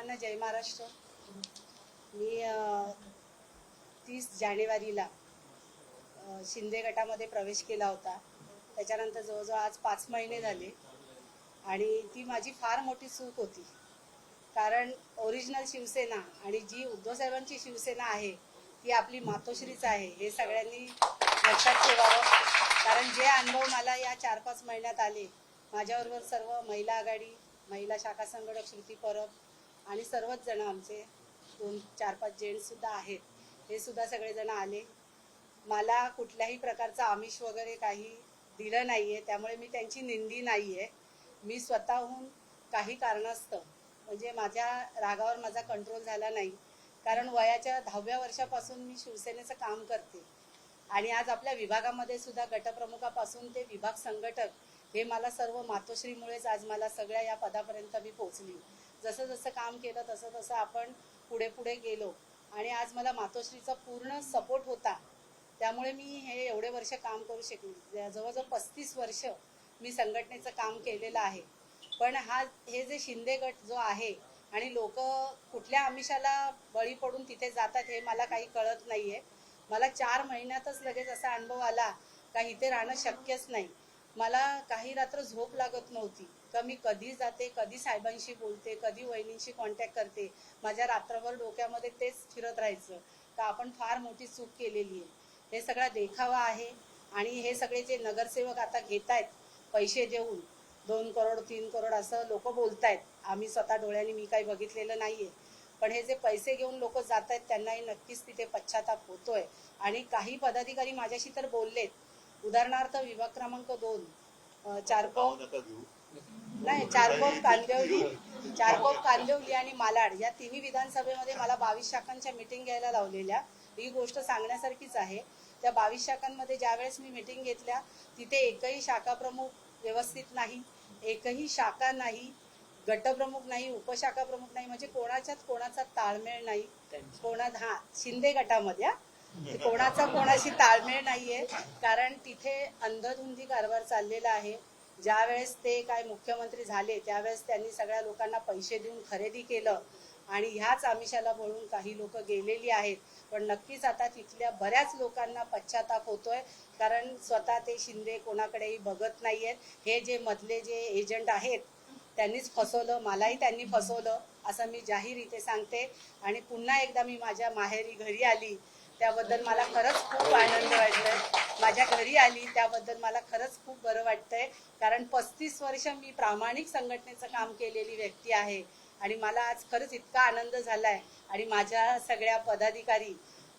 सर्वांना जय महाराष्ट्र। मी 30 जानेवारीला शिंदे गटामध्ये प्रवेश केला होता। त्याच्यानंतर जवळजवळ आज 5 महिने झाले आणि ती माझी फार मोठी चूक होती, कारण ओरिजिनल शिवसेना आणि जी उद्धव साहेबांची शिवसेना आहे ती आपली मातोश्रीच आहे, हे सगळ्यांनी लक्षात ठेवावं। कारण जे अनुभव मला या 4-5 महिन्यात आले, माझ्याबरोबर सर्व महिला आघाडी, महिला शाखा संघटक श्रुती परब आणि सर्वच जण आमचे 2-4-5 जेंट्स सुद्धा आहेत, हे सुद्धा सगळेजण आले। मला कुठल्याही प्रकारचा आमिष वगैरे काही दिलं नाहीये, त्यामुळे मी त्यांची निंदी नाहीये। मी स्वतःहून काही कारणास्तव म्हणजे माझ्या रागावर माझा कंट्रोल झाला नाही, कारण वयाच्या 10व्या वर्षापासून मी शिवसेनेचं काम करते आणि आज आपल्या विभागामध्ये सुद्धा गटप्रमुखापासून ते विभाग संघटक हे मला सर्व मातोश्रीमुळेच आज मला सगळ्या या पदापर्यंत मी पोहोचली। जसं जसं काम केलं तसं तसं आपण पुढे पुढे गेलो आणि आज मला मातोश्रीचा पूर्ण सपोर्ट होता, त्यामुळे मी हे एवढे वर्ष काम करू शकले। जवळजवळ 35 वर्ष मी संघटनेचं काम केलेलं आहे। पण हे जे शिंदे गट जो आहे आणि लोक कुठल्या आमिषाला बळी पडून तिथे जातात हे मला काही कळत नाहीये। मला 4 महिन्यातच लगेच असा अनुभव आला का इथे राहणं शक्यच नाही। मला काही रात्र झोप लागत नव्हती का मी कधी जाते, कधी साहेबांशी बोलते, कधी वहिनींशी कॉन्टॅक्ट करते। माझ्या रात्रभर डोक्यामध्ये तेच फिरत राहायचं का आपण फार मोठी चूक केलेली आहे, हे सगळा देखावा आहे। आणि हे सगळे जे नगरसेवक आता घेत आहेत पैसे देऊन 2 करोड 3 करोड असं लोक बोलतायत, आम्ही स्वतः डोळ्यांनी मी काही बघितलेलं नाहीये, पण हे जे पैसे घेऊन लोक जात आहेत त्यांनाही नक्कीच तिथे पश्चाताप होतोय। आणि काही पदाधिकारी माझ्याशी तर बोललेत, उदाहरणार्थ विभाग क्रमांक 2 चारकोप कांदिवली आणि मालाड या तिन्ही विधानसभेमध्ये मला 22 शाखांच्या मीटिंग घ्यायला लावलेल्या। ही गोष्ट सांगण्यासारखीच आहे। त्या 22 शाखांमध्ये ज्यावेळेस मी मीटिंग घेतल्या तिथे एकही शाखा प्रमुख व्यवस्थित नाही, एकही शाखा नाही, गटप्रमुख नाही, उपशाखा प्रमुख नाही, म्हणजे कोणाचा ताळमेळ नाही। शिंदे गटामध्ये कोणाशी ताळमेळ नाहीये, कारण तिथे अंधधुंदी कारभार चाललेला आहे। ज्यावेळेस ते काय मुख्यमंत्री झाले त्यावेळेस त्यांनी सगळ्या लोकांना पैसे देऊन खरेदी केलं आणि ह्याच आमिषाला बळून काही लोक गेलेली आहेत। पण नक्कीच आता तिथल्या बऱ्याच लोकांना पश्चाताप होतोय, कारण स्वतः ते शिंदे कोणाकडेही बघत नाहीयेत। हे जे मधले जे एजंट आहेत त्यांनीच फसवलं, मलाही त्यांनी फसवलं असं मी जाहीर इथे सांगते। आणि पुन्हा एकदा मी माझ्या माहेरी घरी आली त्याबद्दल मला खरंच खूप आनंद वाटतोय। माझ्या घरी आली त्याबद्दल मला खरंच खूप बरं वाटतंय, कारण 35 वर्ष मी प्रामाणिक संघटनेचं काम केलेली व्यक्ती आहे आणि मला आज खरंच इतका आनंद झालाय। आणि माझ्या सगळ्या पदाधिकारी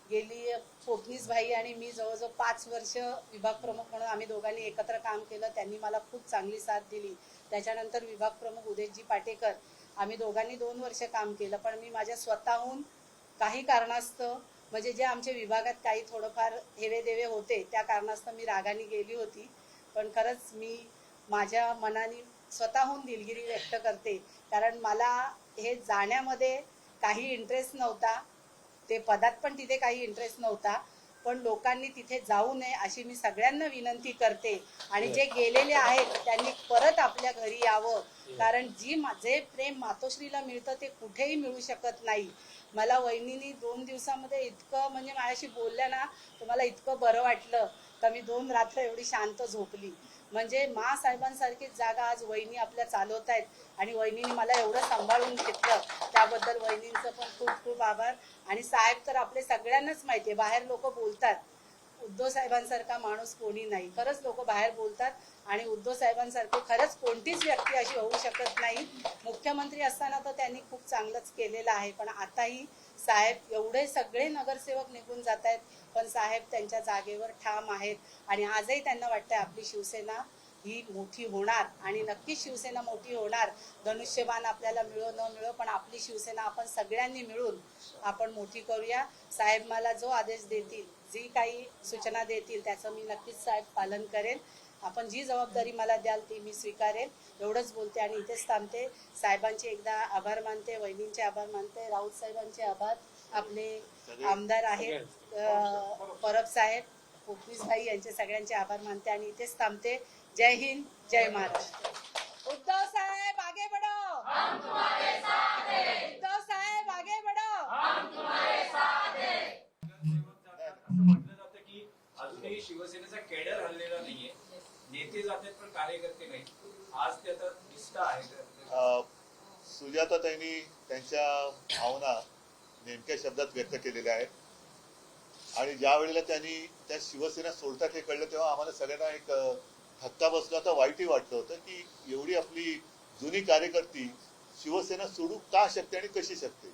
गेली फोटनीस भाई आणि मी जवळजवळ 5 वर्ष विभाग प्रमुख म्हणून आम्ही दोघांनी एकत्र काम केलं, त्यांनी मला खूप चांगली साथ दिली। त्याच्यानंतर विभाग प्रमुख उदयजी पाटेकर, आम्ही दोघांनी 2 वर्ष काम केलं। पण मी माझ्या स्वतःहून काही कारणास्तव म्हणजे जे आमच्या विभागात काही थोडंफार हेवेदेवे होते त्या कारणास्तव मी रागाने गेली होती। पण खरंच मी माझ्या मनाने स्वतःहून दिलगिरी व्यक्त करते, कारण मला हे जाण्यामध्ये काही इंटरेस्ट नव्हता, ते पदात पण तिथे काही इंटरेस्ट नव्हता, पण लोकांनी तिथे जाऊ नये अशी मी सगळ्यांना विनंती करते। आणि जे गेलेले आहेत त्यांनी परत आपल्या घरी यावं, कारण जे प्रेम मातोश्रीला मिळतं ते कुठेही मिळू शकत नाही। मला वहिनींनी 2 दिवसामध्ये इतकं म्हणजे माझ्याशी बोलल्या ना, तर मला इतकं बरं वाटलं का मी 2 रात्र एवढी शांत झोपली। म्हणजे साहेबांसारखीच जागा आज वहिनी आपल्या चालवत आहेत आणि वहिनींनी मला एवढं सांभाळून घेतलं, त्याबद्दल वहिनींचं पण खूप खूप आभार। आणि साहेब तर आपले सगळ्यांनाच माहिती आहे, बाहेर लोक बोलतात उद्धव साहेबांसारखा माणूस कोणी नाही, खरंच लोक बाहेर बोलतात आणि उद्धव साहेबांसारखे खरंच कोणतीच व्यक्ती अशी होऊ शकत नाही। मुख्यमंत्री असताना तर त्यांनी खूप चांगलंच केलेलं आहे, पण आताही साहेब एवढे सगळे नगरसेवक निघून जात आहेत पण साहेब त्यांच्या जागेवर ठाम आहेत। आणि आजही त्यांना वाटतं आपली शिवसेना ही मोठी होणार आणि नक्कीच शिवसेना मोठी होणार। धनुष्यबाण आपल्याला मिळो न मिळो, पण आपली शिवसेना आपण सगळ्यांनी मिळून आपण मोठी करूया। साहेब मला जो आदेश देतील, जी काही सूचना देतील त्याचं मी नक्कीच साहेब पालन करेन। आपण जी जबाबदारी मला द्याल ती मी स्वीकारेन, एवढंच बोलते आणि इथेच थांबते। साहेबांचे एकदा आभार मानते, वहिनींचे आभार मानते, राऊत साहेबांचे आभार, आपले आमदार आहेत परब साहेब, फोटनीस भाई यांचे सगळ्यांचे आभार मानते आणि इथेच थांबते। जय हिंद, जय महाराष्ट्र। उद्धव साहेब आगे बढ़ो, हम तुम्हारे साथ हैं। उद्धव नेते जातात पण कार्यकर्ते नाही. आज ते आता निष्ठा आहे. सुजाताताईंनी त्यांच्या भावना नेमक्या शब्दात व्यक्त केलेल्या आहेत आणि ज्या वेळेला त्यांनी त्या शिवसेना सोडतात हे कळलं तेव्हा आम्हाला सगळ्यांना एक धक्का बसला होता, वाईटही वाटलं होतं की एवढी आपली जुनी कार्यकर्ती शिवसेना सोडू का शकते आणि कशी शकते.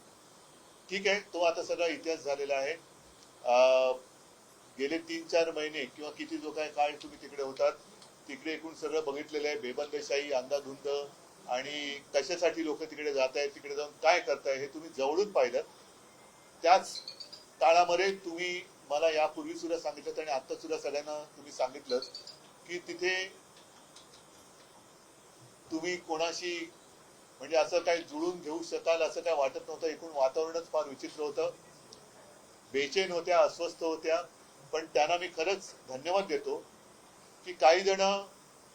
ठीक आहे, तो आता सगळा इतिहास झालेला आहे. गेले 3-4 महिने किंवा किती जो काय काळ तुम्ही तिकडे होतात तिकडे एकूण सगळं बघितलेलं आहे. बेबंदशाही, अंधाधुंद आणि कशासाठी लोक तिकडे जात आहेत, तिकडे जाऊन काय करताय हे तुम्ही जवळून पाहिलं. त्याच काळामध्ये तुम्ही मला यापूर्वी सुद्धा सांगितलं आणि आता सुद्धा सगळ्यांना तुम्ही सांगितलं की तिथे तुम्ही कोणाशी म्हणजे असं काही जुळून घेऊ शकाल असं काय वाटत नव्हतं. एकूण वातावरणच फार विचित्र होतं. बेचैन होत्या, अस्वस्थ होत्या. पण त्यांना मी खरंच धन्यवाद देतो की काही जण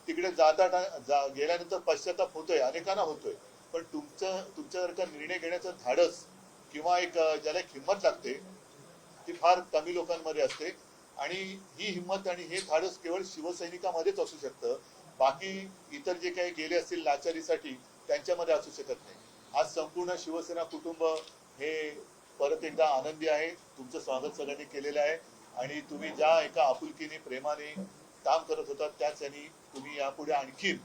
तिकडे गेल्यानंतर पश्चाताप होतोय, अनेकांना होतोय. पण तुमच्यासारखा निर्णय घेण्याचं धाडस किंवा एक ज्याला एक हिंमत लागते ती फार कमी लोकांमध्ये असते आणि ही हिंमत आणि हे धाडस केवळ शिवसैनिकामध्येच असू शकतं. बाकी इतर जे काही गेले असतील लाचारीसाठी त्यांच्यामध्ये असू शकत नाही. आज संपूर्ण शिवसेना कुटुंब हे परत एकदा आनंदी आहे. तुमचं स्वागत सगळ्यांनी केलेलं आहे आणि तुम्ही ज्या एका आपुलकीने प्रेमाने काम करत होता त्याच यांनी तुम्ही यापुढे आणखीन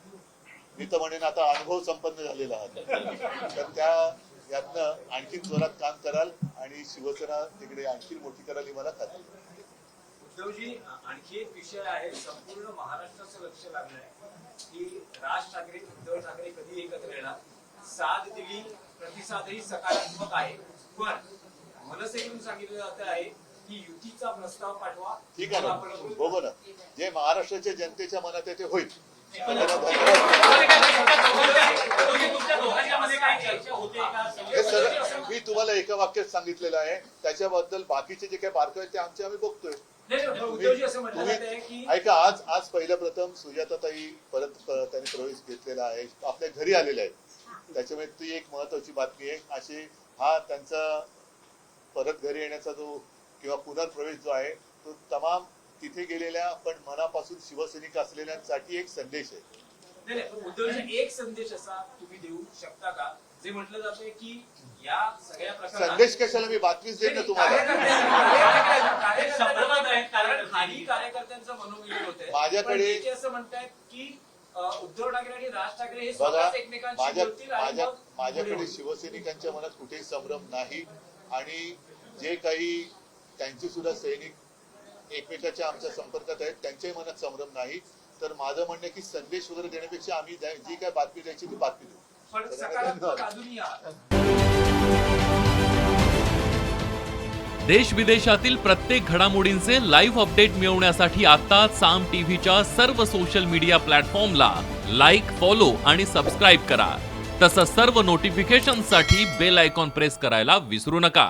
मी तर म्हणेन आता अनुभव संपन्न झालेला आहात तर त्या यातनं आणखीन जोरात काम कराल आणि शिवसेना तिकडे आणखीन मोठी कराल ही मला खात्री आहे. उद्धवजी, आणखी एक विषय आहे. संपूर्ण महाराष्ट्राचं लक्ष लागलंय की राज ठाकरे उद्धव ठाकरे कधी एकत्र येणार. साथ दिली, प्रतिसादही सकारात्मक आहे. पण मनसेकडून सांगितलं जात आहे की युतीचा प्रस्ताव पाठवा. ठीक आहे ना, बघू ना जे महाराष्ट्राच्या जनतेच्या मनात आहे ते होईल. मी तुम्हाला एका वाक्यात सांगितलेलं आहे. त्याच्याबद्दल बाकीचे जे काही बारकावे ते आम्ही बघतोय. ऐका, आज पहिल्या प्रथम सुजाताताई परत त्यांनी प्रवेश घेतलेला आहे, आपल्या घरी आलेले आहेत. त्याच्यामुळे ती एक महत्वाची बातमी आहे. असे हा त्यांचा परत घरी येण्याचा जो किंवा पुनर्प्रवेश जो आहे तो तमाम तिथे गेलेल्या पण मनापासून शिवसैनिक असलेल्यांसाठी एक संदेश आहे. उद्धवजी, एक संदेश असा तुम्ही देऊ शकता का जे म्हटलं जातंय की या सगळ्या प्रकारात संदेश कशाला, मी बातमीच देईन ना तुम्हाला. कारण खाली कार्यकर्त्यांचं मनोमिलन होतंय. माझ्याकडे असं म्हणतायत की उद्धव ठाकरे आणि राज ठाकरे हे बघा, एकमेकांशी माझ्याकडे शिवसैनिकांच्या मनात कुठेही संभ्रम नाही आणि जे काही त्यांचे सुद्धा सैनिक एकमेकाच्या आमच्या संपर्कात आहेत त्यांच्याही मनात संभ्रम नाही. तर माझं म्हणणं की संदेश वगैरे देण्यापेक्षा आम्ही जी काय बातमी द्यायची ती बातमी देऊ. देश विदेशातील प्रत्येक घडामोडींचे लाईव्ह अपडेट मिळवण्यासाठी आता साम टीव्हीच्या सर्व सोशल मीडिया प्लॅटफॉर्मला लाईक, फॉलो आणि सबस्क्राईब करा. तसंच सर्व नोटिफिकेशनसाठी बेल आयकॉन प्रेस करायला विसरू नका.